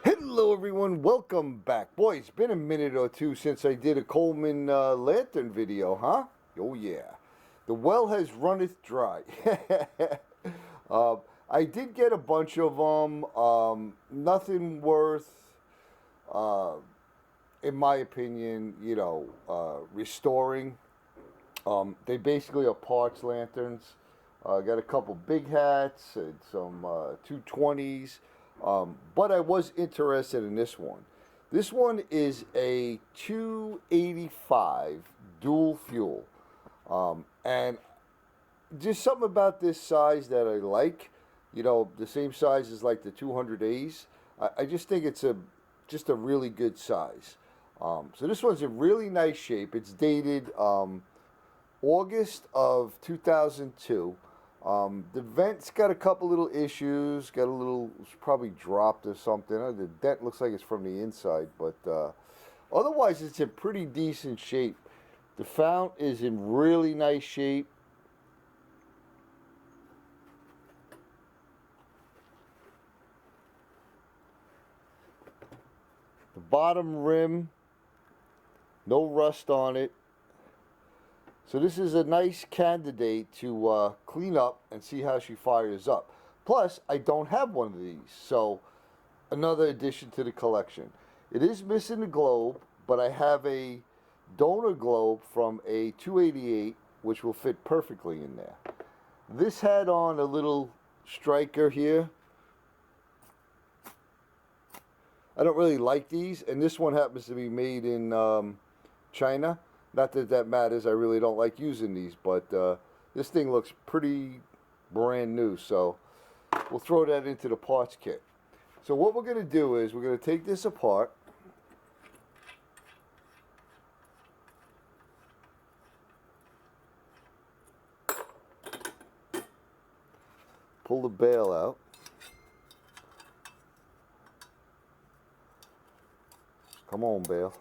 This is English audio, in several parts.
Hello everyone, welcome back. Boy, it's been a minute or two since I did a Coleman lantern video, huh? Oh yeah. The well has runneth dry. uh, I did get a bunch of them. Nothing worth, uh, in my opinion, restoring. They basically are parts lanterns. Got a couple big hats and some 220s. But I was interested in this one. This one is a 285 dual fuel. And just something about this size that I like. You know, the same size as like the 200As. I just think it's just a really good size. So this one's in really nice shape. It's dated August of 2002. The vent's got a couple little issues. Got a little, it's probably dropped or something. The dent looks like it's from the inside, but otherwise it's in pretty decent shape. The fount is in really nice shape. The bottom rim, no rust on it. So this is a nice candidate to clean up and see how she fires up. Plus, I don't have one of these, so another addition to the collection. It is missing the globe, but I have a donor globe from a 288, which will fit perfectly in there. This had on a little striker here. I don't really like these, and this one happens to be made in China. Not that that matters, I really don't like using these, but this thing looks pretty brand new, so we'll throw that into the parts kit. So what we're going to do is we're going to take this apart. Pull the bail out. Come on, bail.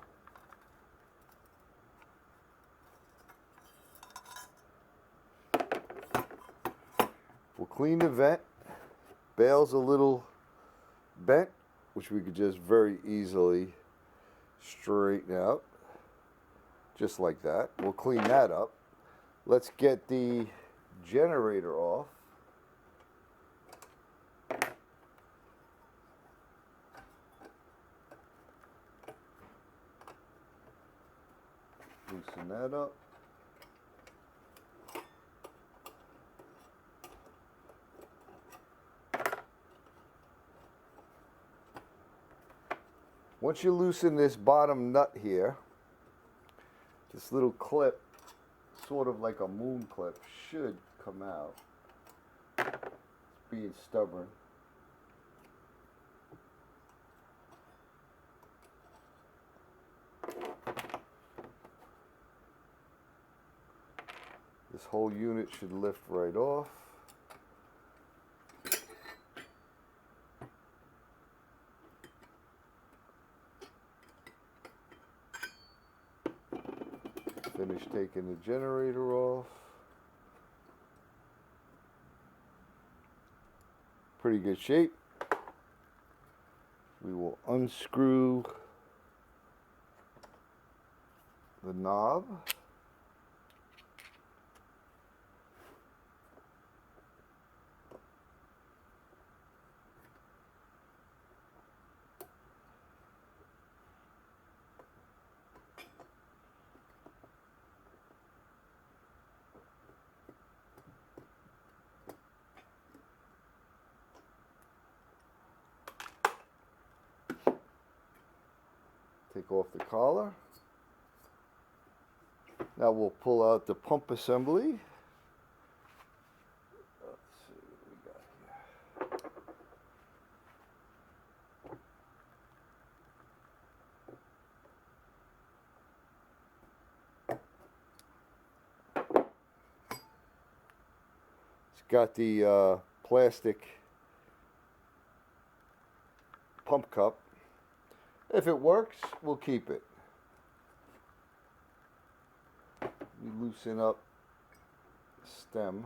We'll clean the vent. Bail's a little bent, which we could just very easily straighten out. Just like that. We'll clean that up. Let's get the generator off. Loosen that up. Once you loosen this bottom nut here, this little clip, sort of like a moon clip, should come out. It's being stubborn. This whole unit should lift right off. Finish taking the generator off. Pretty good shape. We will unscrew the knob. Take off the collar. Now we'll pull out the pump assembly. Let's see what we got here. It's got the plastic pump cup. If it works, we'll keep it. We loosen up the stem.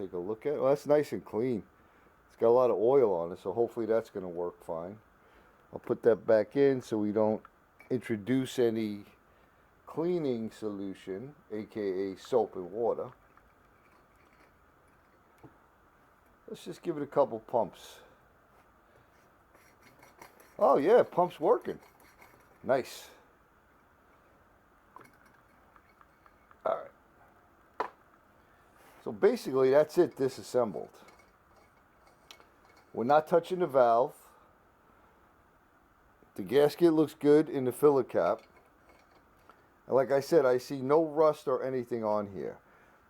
take a look at it. Well, that's nice and clean. It's got a lot of oil on it, so hopefully that's going to work fine. I'll put that back in so we don't introduce any cleaning solution, aka soap and water. Let's just give it a couple pumps. Oh yeah, pump's working. Nice. Alright. So basically that's it disassembled. We're not touching the valve. The gasket looks good in the filler cap. And like I said, I see no rust or anything on here.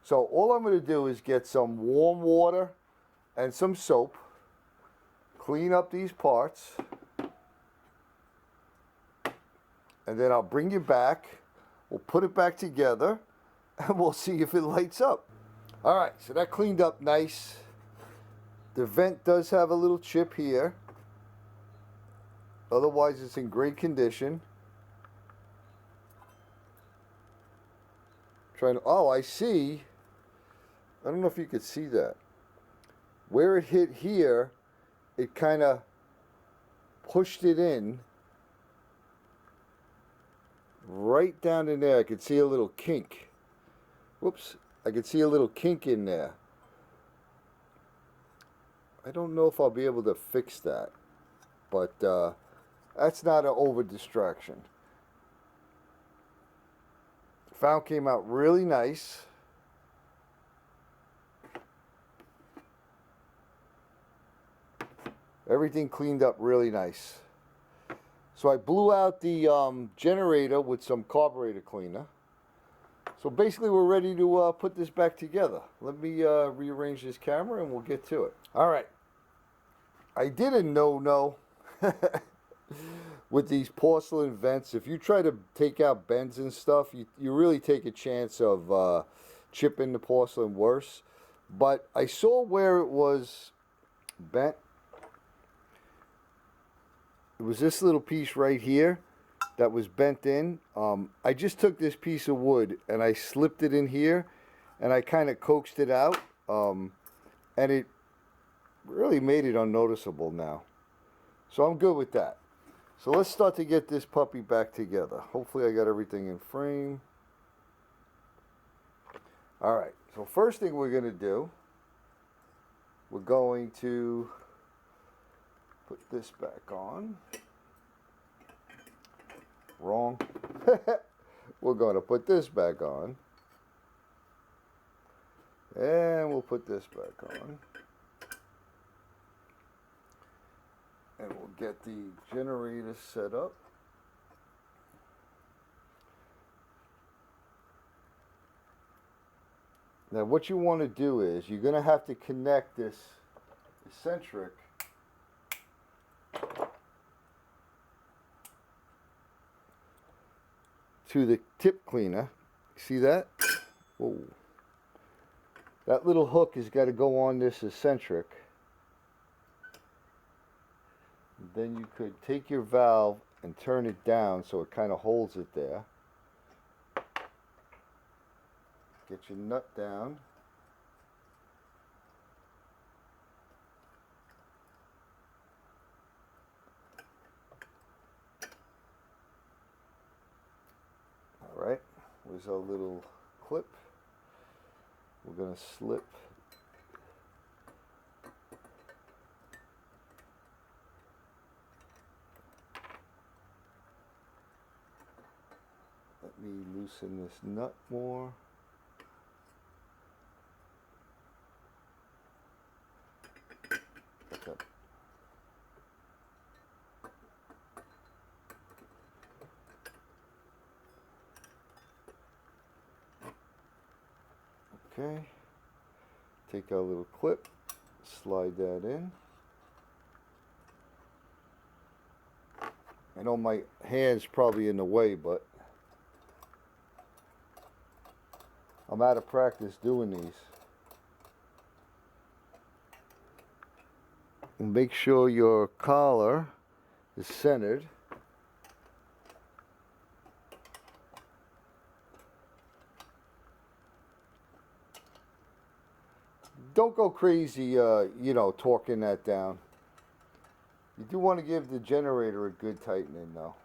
So all I'm going to do is get some warm water and some soap. Clean up these parts. And then I'll bring you back. We'll put it back together. And we'll see if it lights up. Alright, so that cleaned up nice. The vent does have a little chip here. Otherwise, it's in great condition. Oh, I see. I don't know if you could see that. Where it hit here, it kind of pushed it in. Right down in there, I could see a little kink. Whoops, I could see a little kink in there. I don't know if I'll be able to fix that, but that's not an over distraction. Valve came out really nice. Everything cleaned up really nice. So I blew out the generator with some carburetor cleaner. So basically we're ready to put this back together. Let me rearrange this camera and we'll get to it. Alright. I did a no-no with these porcelain vents. If you try to take out bends and stuff, you really take a chance of chipping the porcelain worse. But I saw where it was bent. It was this little piece right here that was bent in. I just took this piece of wood and I slipped it in here and I kind of coaxed it out, and it really made it unnoticeable now. So I'm good with that. So let's start to get this puppy back together. Hopefully I got everything in frame. Alright, so first thing we're going to do, we're going to put this back on. Wrong. We're going to put this back on. And we'll put this back on. And we'll get the generator set up. Now what you want to do is you're going to have to connect this eccentric to the tip cleaner. See that? Whoa. That little hook has got to go on this eccentric. Then you could take your valve and turn it down so it kind of holds it there. Get your nut down. Alright, where's our little clip? We're going to slip let me loosen this nut more. Okay, take our little clip, slide that in. I know my hand's probably in the way, but I'm out of practice doing these. And make sure your collar is centered. don't go crazy, you know, torquing that down. You do want to give the generator a good tightening, though.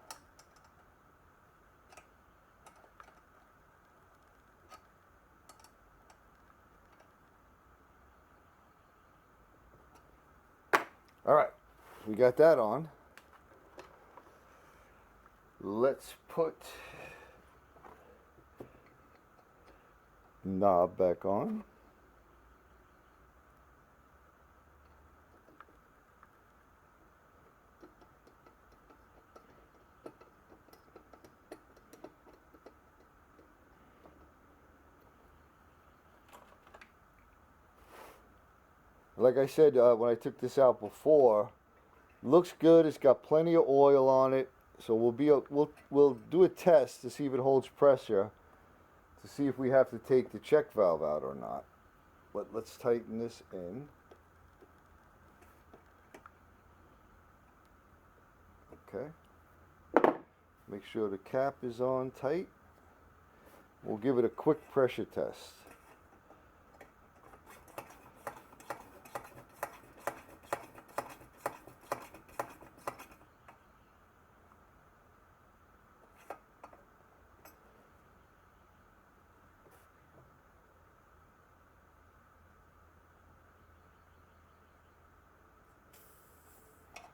All right, we got that on. Let's put knob back on. Like I said, when I took this out before, looks good. It's got plenty of oil on it, so we'll do a test to see if it holds pressure, to see if we have to take the check valve out or not. But let's tighten this in. Okay. Make sure the cap is on tight. We'll give it a quick pressure test.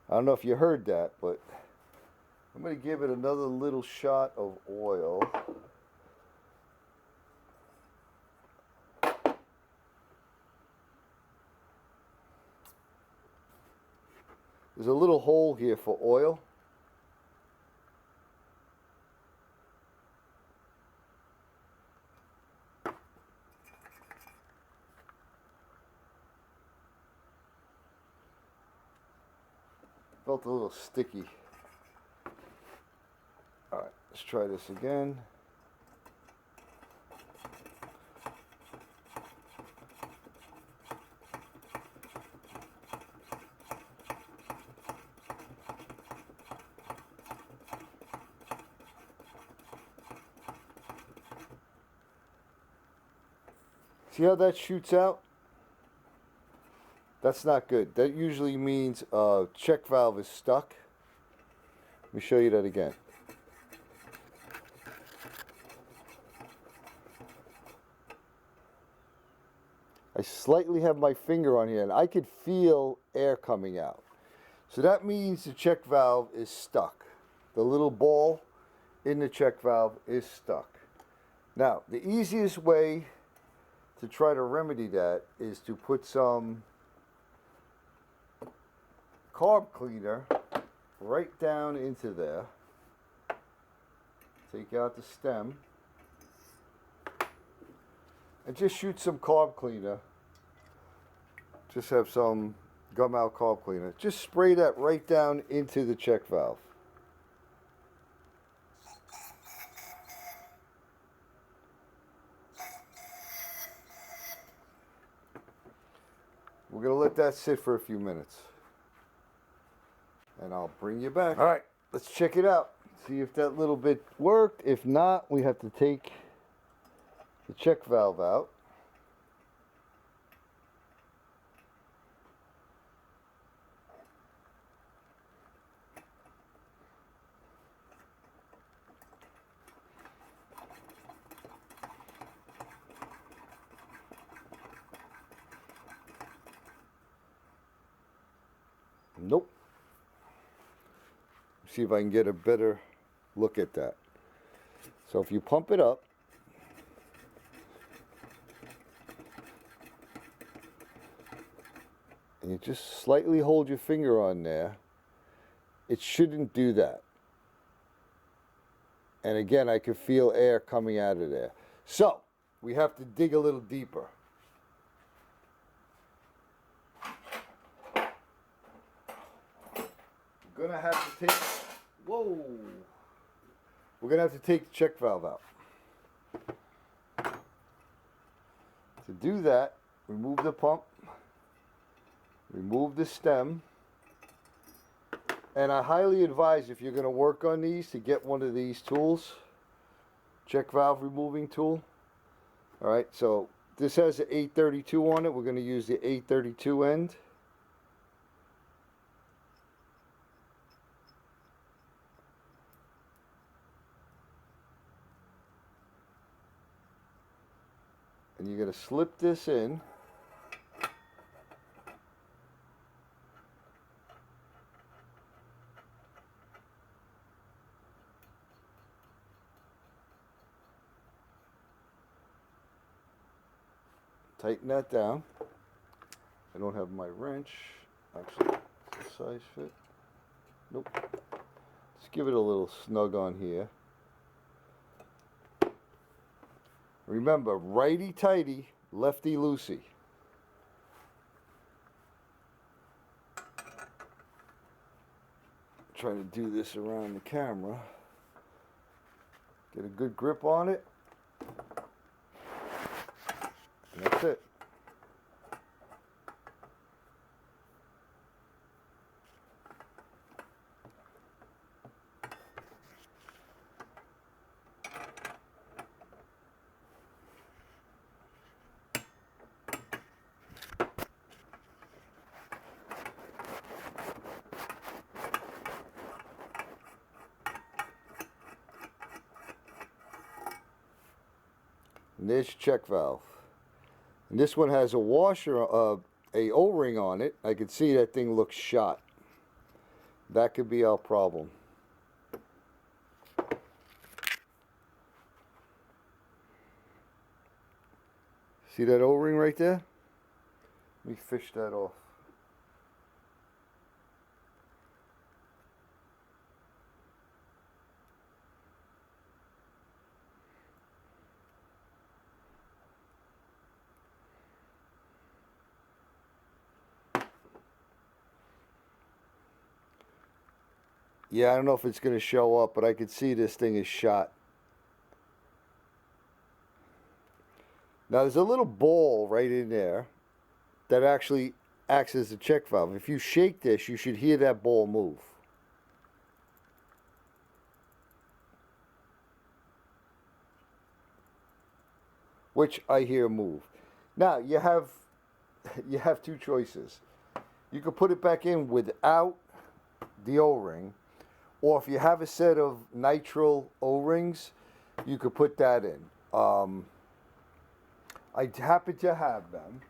I don't know if you heard that, but I'm going to give it another little shot of oil. There's a little hole here for oil. Felt a little sticky. All right, let's try this again. See how that shoots out? That's not good. That usually means check valve is stuck. Let me show you that again. I slightly have my finger on here and I could feel air coming out. So that means the check valve is stuck. The little ball in the check valve is stuck. Now, the easiest way to try to remedy that is to put some carb cleaner right down into there. Take out the stem and just shoot some carb cleaner. Just have some gum out carb cleaner. Just spray that right down into the check valve. We're going to let that sit for a few minutes. And I'll bring you back. All right, let's check it out. See if that little bit worked. If not, we have to take the check valve out. Nope. See if I can get a better look at that. So if you pump it up, and you just slightly hold your finger on there, it shouldn't do that. And again, I can feel air coming out of there. So we have to dig a little deeper. We're gonna have to take, whoa! We're gonna have to take the check valve out. To do that, remove the pump, remove the stem, and I highly advise, if you're gonna work on these, to get one of these tools, check valve removing tool. All right, so This has an 832 on it. We're going to use the 832 end. And you're going to slip this in. Tighten that down. I don't have my wrench. Actually, does the size fit? Nope. Just give it a little snug on here. Remember, righty tighty, lefty loosey. Trying to do this around the camera. Get a good grip on it. And that's it. And there's your check valve. And this one has a washer, a O-ring on it. I can see that thing looks shot. That could be our problem. See that O-ring right there? Let me fish that off. Yeah, I don't know if it's going to show up, but I can see this thing is shot. Now there's a little ball right in there that actually acts as a check valve. If you shake this, you should hear that ball move. Which I hear move. Now you have two choices. You could put it back in without the O-ring, or if you have a set of nitrile O-rings, you could put that in. I happen to have them.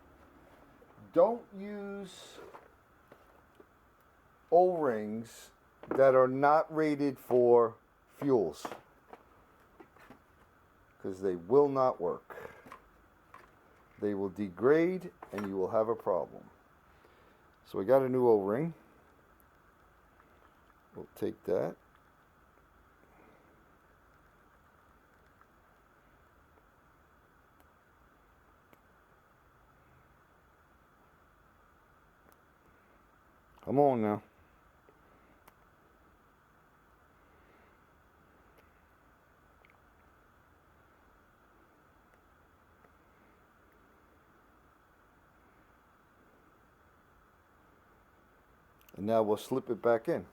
Don't use O-rings that are not rated for fuels, because they will not work. They will degrade and you will have a problem. So we got a new O-ring. We'll take that. Come on now. And now we'll slip it back in.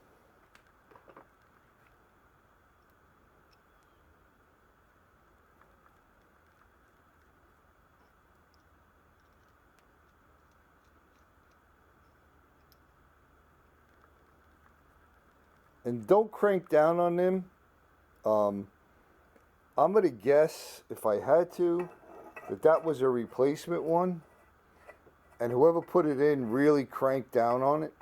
And don't crank down on them. I'm going to guess, if I had to, that was a replacement one. And whoever put it in really cranked down on it.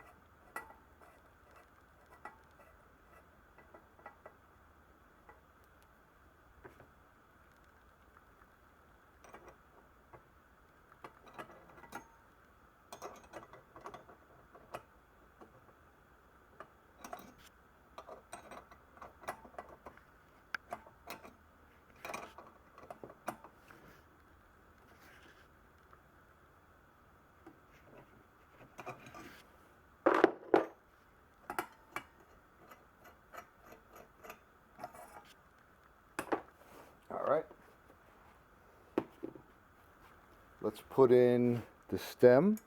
All right. Let's put in the stem.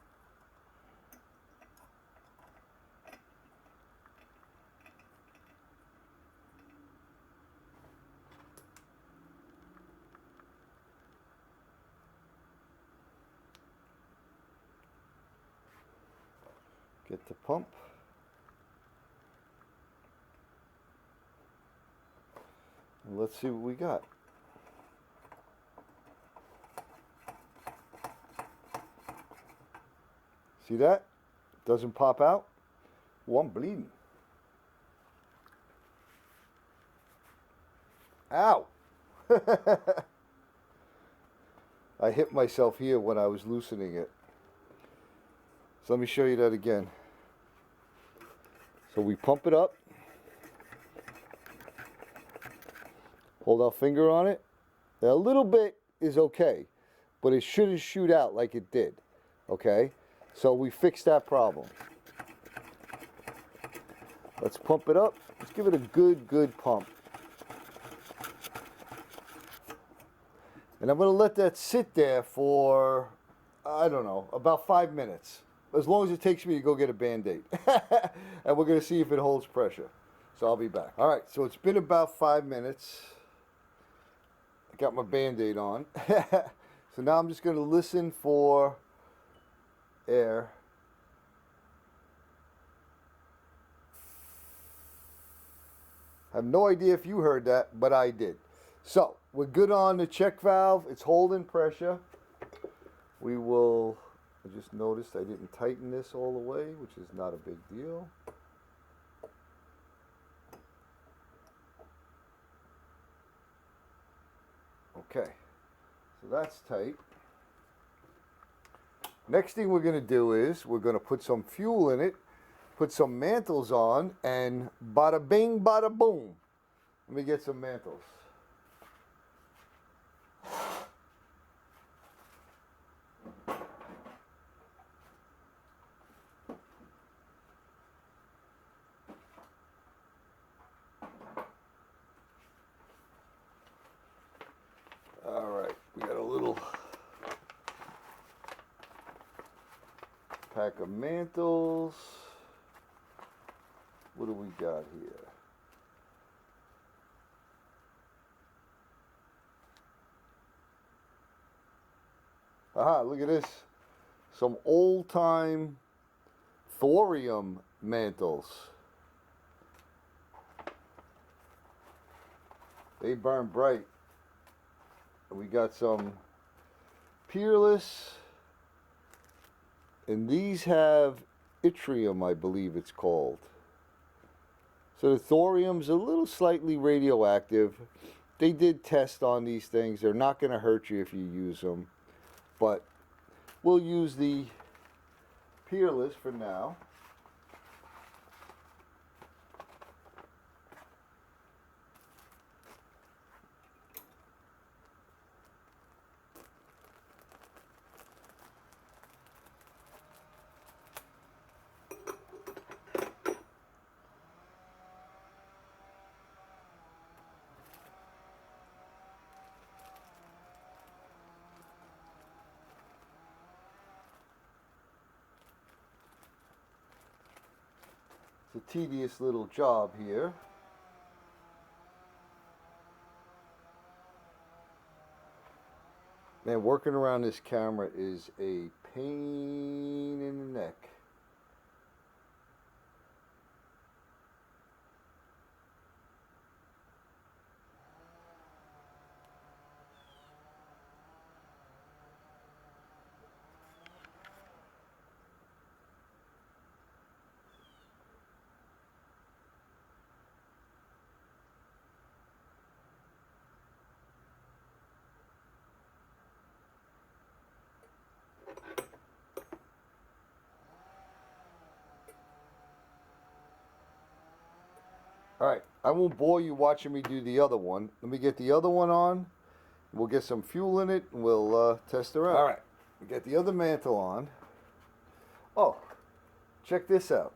Get the pump. And let's see what we got. See that? Doesn't pop out. Oh, I'm bleeding. Ow! I hit myself here when I was loosening it. So let me show you that again. So we pump it up. Hold our finger on it. Now, a little bit is okay, but it shouldn't shoot out like it did. Okay? So we fixed that problem. Let's pump it up. Let's give it a good pump. And I'm going to let that sit there for, I don't know, about 5 minutes. As long as it takes me to go get a Band-Aid. And we're going to see if it holds pressure. So I'll be back. All right, so it's been about 5 minutes. I got my Band-Aid on. So now I'm just going to listen for air. I have no idea if you heard that, but I did. So, we're good on the check valve. It's holding pressure. We will, I just noticed I didn't tighten this all the way, which is not a big deal. Okay, so that's tight. Next thing we're going to do is we're going to put some fuel in it, put some mantles on, and bada bing, bada boom. Let me get some mantles. All right, we got a little pack of mantles. What do we got here? Aha, look at this. Some old-time thorium mantles. They burn bright. We got some Peerless. And these have yttrium, I believe it's called. So the thorium's a little slightly radioactive. They did test on these things. They're not going to hurt you if you use them. But we'll use the Peerless for now. It's a tedious little job here. Man, working around this camera is a pain in the neck. Alright, I won't bore you watching me do the other one. Let me get the other one on. We'll get some fuel in it and we'll test her out. Alright, we got the other mantle on. Oh, check this out.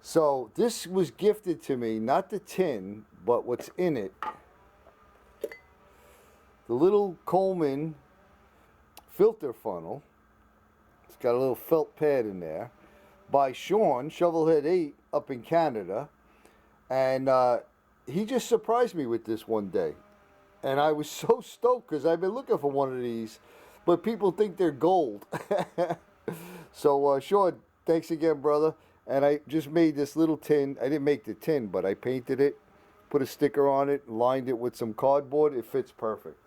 So this was gifted to me, not the tin, but what's in it. The little Coleman filter funnel. It's got a little felt pad in there. By Sean, Shovelhead 8, up in Canada. And he just surprised me with this one day. And I was so stoked because I've been looking for one of these. but people think they're gold. So, Sean, thanks again, brother. And I just made this little tin. I didn't make the tin, but I painted it, put a sticker on it, lined it with some cardboard. It fits perfect.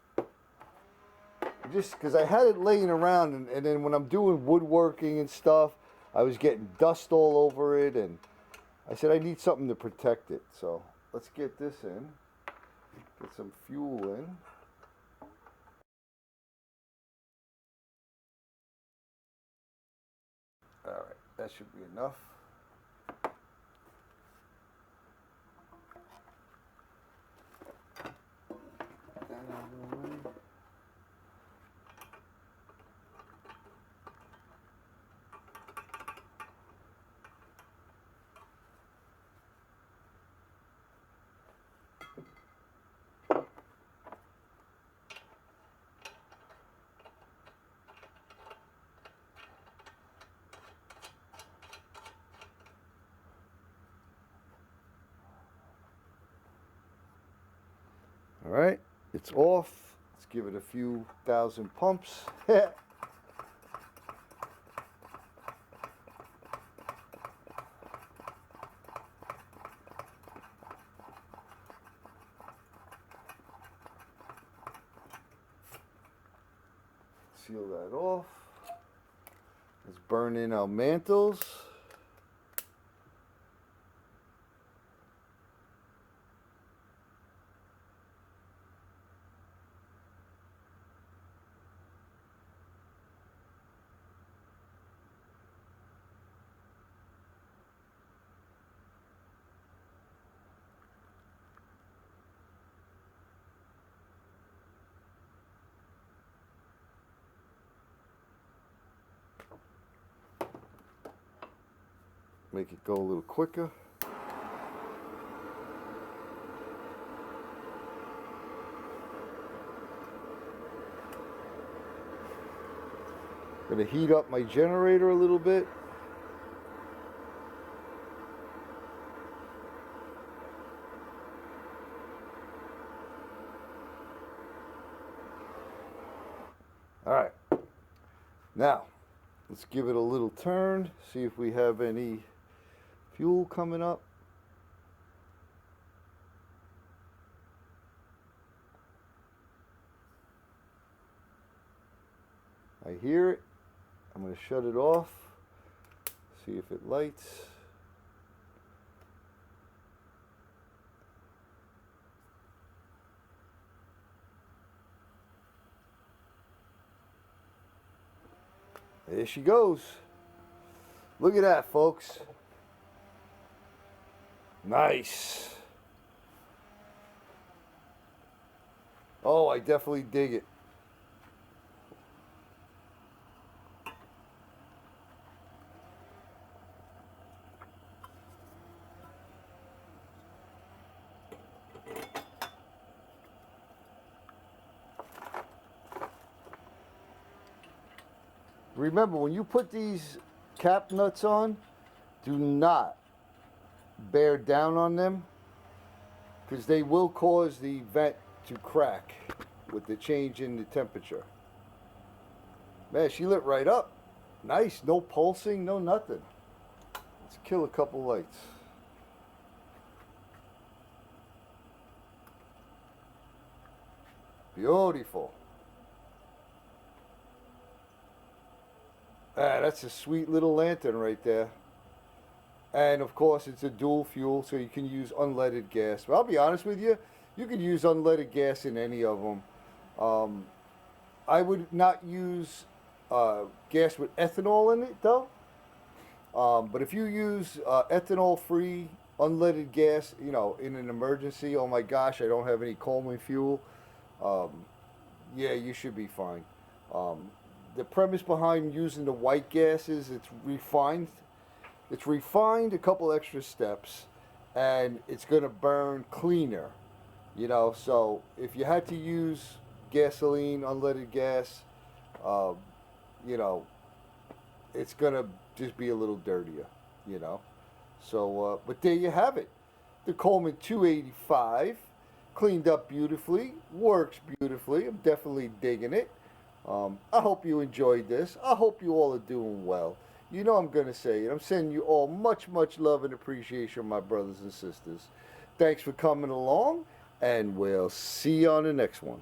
Just because I had it laying around, and then when I'm doing woodworking and stuff, I was getting dust all over it, and I said I need something to protect it. So let's get this in, get some fuel in. All right, that should be enough. Get that out of the way. All right, it's off. Let's give it a few thousand pumps. Seal that off. Let's burn in our mantles. Make it go a little quicker. Gonna heat up my generator a little bit. All right, now let's give it a little turn, see if we have any fuel coming up. I hear it. I'm going to shut it off, see if it lights. There she goes. Look at that, folks. Nice. Oh, I definitely dig it. Remember, when you put these cap nuts on, do not bear down on them, because they will cause the vent to crack with the change in the temperature. Man, she lit right up. Nice, no pulsing, no nothing. Let's kill a couple lights. Beautiful. Ah, that's a sweet little lantern right there. And of course, it's a dual fuel, so you can use unleaded gas. But I'll be honest with you, you can use unleaded gas in any of them. I would not use gas with ethanol in it, though. But if you use ethanol-free unleaded gas, you know, in an emergency, oh my gosh, I don't have any Coleman fuel. Yeah, you should be fine. The premise behind using the white gas is it's refined. It's refined a couple extra steps, and it's going to burn cleaner. You know, so if you had to use gasoline, unleaded gas, you know, it's going to just be a little dirtier, you know. So, but there you have it. The Coleman 285, cleaned up beautifully, works beautifully. I'm definitely digging it. I hope you enjoyed this. I hope you all are doing well. You know I'm going to say it. I'm sending you all much, much love and appreciation, my brothers and sisters. Thanks for coming along, and we'll see you on the next one.